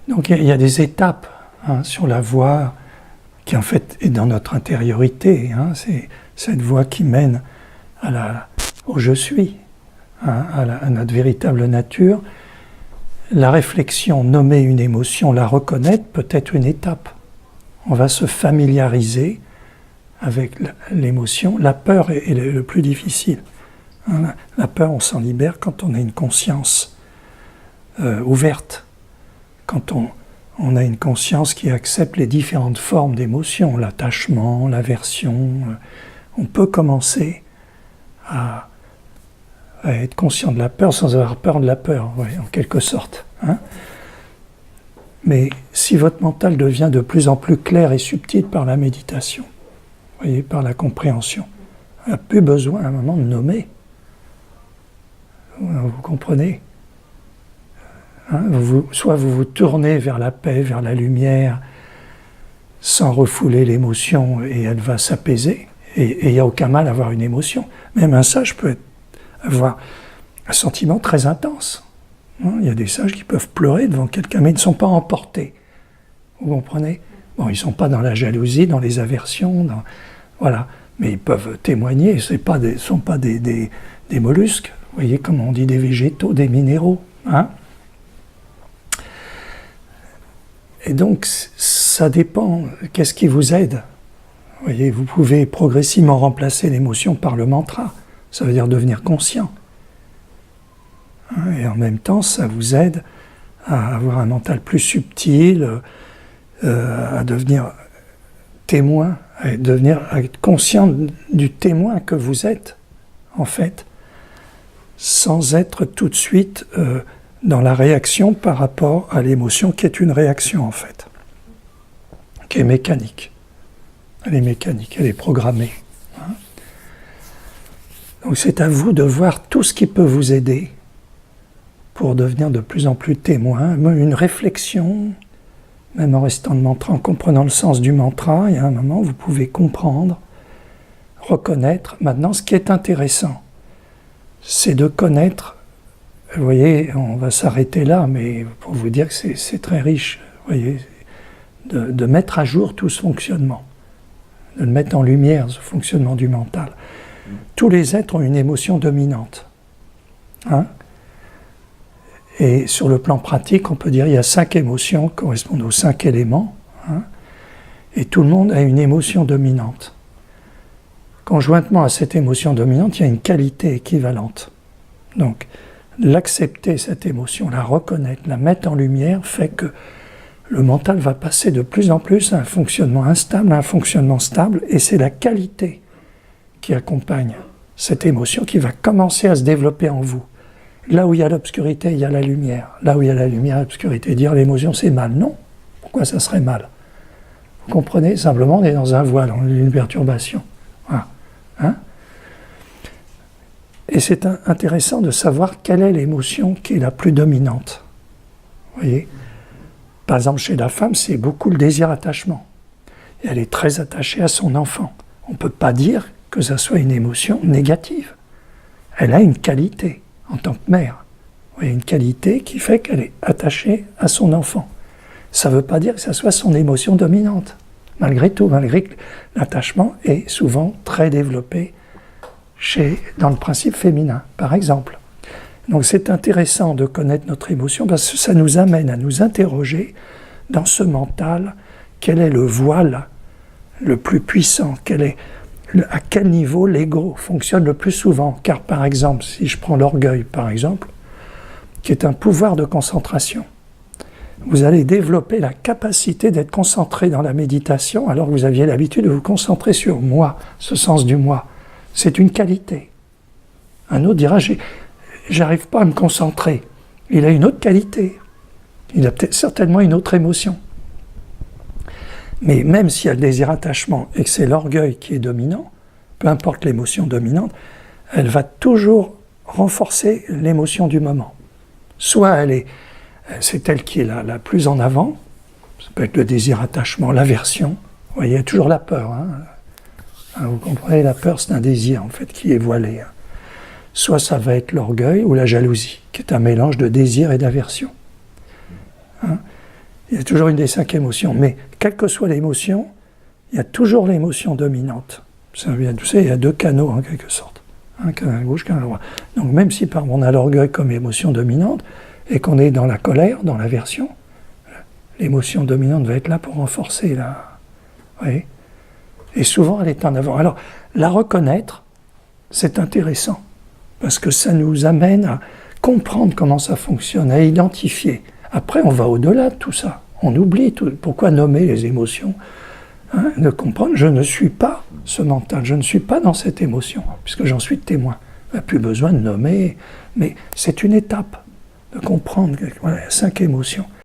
Donc il y a des étapes sur la voie qui en fait est dans notre intériorité. C'est cette voie qui mène au je suis, à notre véritable nature. La réflexion, nommer une émotion, la reconnaître, peut être une étape. On va se familiariser avec l'émotion. La peur est le plus difficile. La peur, on s'en libère quand on a une conscience ouverte, quand on a une conscience qui accepte les différentes formes d'émotions, l'attachement, l'aversion. On peut commencer à être conscient de la peur sans avoir peur de la peur, en quelque sorte. Mais si votre mental devient de plus en plus clair et subtil par la méditation, par la compréhension, il n'y a plus besoin à un moment de nommer. Vous comprenez ? Soit vous vous tournez vers la paix, vers la lumière, sans refouler l'émotion, et elle va s'apaiser. Et il n'y a aucun mal à avoir une émotion. Même un sage peut avoir un sentiment très intense. Il y a des sages qui peuvent pleurer devant quelqu'un, mais ils ne sont pas emportés. Vous comprenez ? Bon, ils ne sont pas dans la jalousie, dans les aversions, voilà. Mais ils peuvent témoigner, ce ne sont pas des mollusques. Vous voyez, comme on dit, des végétaux, des minéraux. Et donc, ça dépend, qu'est-ce qui vous aide ? Vous voyez, vous pouvez progressivement remplacer l'émotion par le mantra. Ça veut dire devenir conscient. Et en même temps, ça vous aide à avoir un mental plus subtil, à devenir témoin, à être conscient du témoin que vous êtes, en fait, sans être tout de suite dans la réaction par rapport à l'émotion qui est une réaction, en fait, qui est mécanique. Elle est mécanique, elle est programmée. Donc c'est à vous de voir tout ce qui peut vous aider pour devenir de plus en plus témoin, une réflexion, même en restant de mantra, en comprenant le sens du mantra, il y a un moment où vous pouvez comprendre, reconnaître. Maintenant, ce qui est intéressant, c'est de connaître, vous voyez, on va s'arrêter là, mais pour vous dire que c'est très riche, vous voyez, de mettre à jour tout ce fonctionnement, de le mettre en lumière, ce fonctionnement du mental. Tous les êtres ont une émotion dominante. Et sur le plan pratique, on peut dire qu'il y a 5 émotions qui correspondent aux 5 éléments. Et tout le monde a une émotion dominante. Conjointement à cette émotion dominante, il y a une qualité équivalente. Donc, l'accepter, cette émotion, la reconnaître, la mettre en lumière, fait que le mental va passer de plus en plus à un fonctionnement instable, à un fonctionnement stable, et c'est la qualité qui accompagne cette émotion qui va commencer à se développer en vous. Là où il y a l'obscurité, il y a la lumière. Là où il y a la lumière, l'obscurité. Dire l'émotion, c'est mal. Non. Pourquoi ça serait mal ? Vous comprenez ? Simplement, on est dans un voile, on est dans une perturbation. Voilà. Et c'est intéressant de savoir quelle est l'émotion qui est la plus dominante. Vous voyez ? Par exemple, chez la femme, c'est beaucoup le désir-attachement. Et elle est très attachée à son enfant. On ne peut pas dire que ça soit une émotion négative. Elle a une qualité en tant que mère. Vous voyez, une qualité qui fait qu'elle est attachée à son enfant. Ça ne veut pas dire que ça soit son émotion dominante. Malgré tout, malgré que l'attachement est souvent très développé dans le principe féminin, par exemple. Donc c'est intéressant de connaître notre émotion parce que ça nous amène à nous interroger dans ce mental, quel est le voile le plus puissant, à quel niveau l'ego fonctionne le plus souvent. Car par exemple, si je prends l'orgueil par exemple, qui est un pouvoir de concentration, vous allez développer la capacité d'être concentré dans la méditation alors que vous aviez l'habitude de vous concentrer sur moi, ce sens du moi. C'est une qualité. Un autre dira, j'arrive pas à me concentrer. Il a une autre qualité. Il a peut-être certainement une autre émotion. Mais même s'il y a le désir-attachement et que c'est l'orgueil qui est dominant, peu importe l'émotion dominante, elle va toujours renforcer l'émotion du moment. Soit c'est elle qui est la plus en avant, ça peut être le désir-attachement, l'aversion. Vous voyez, il y a toujours la peur. Vous comprenez, la peur, c'est un désir en fait qui est voilé. Soit ça va être l'orgueil ou la jalousie, qui est un mélange de désir et d'aversion. Il y a toujours une des 5 émotions. Mais quelle que soit l'émotion, il y a toujours l'émotion dominante. Ça vient, tu sais, il y a 2 canaux en quelque sorte. Un canal gauche, canal droit. Donc même si par on a l'orgueil comme émotion dominante, et qu'on est dans la colère, dans l'aversion, l'émotion dominante va être là pour renforcer la... Oui. Et souvent, elle est en avant. Alors, la reconnaître, c'est intéressant, parce que ça nous amène à comprendre comment ça fonctionne, à identifier. Après, on va au-delà de tout ça. On oublie tout. Pourquoi nommer les émotions, hein, de comprendre, je ne suis pas ce mental, je ne suis pas dans cette émotion, puisque j'en suis témoin. Il n'y a plus besoin de nommer, mais c'est une étape de comprendre qu'il y a 5 émotions.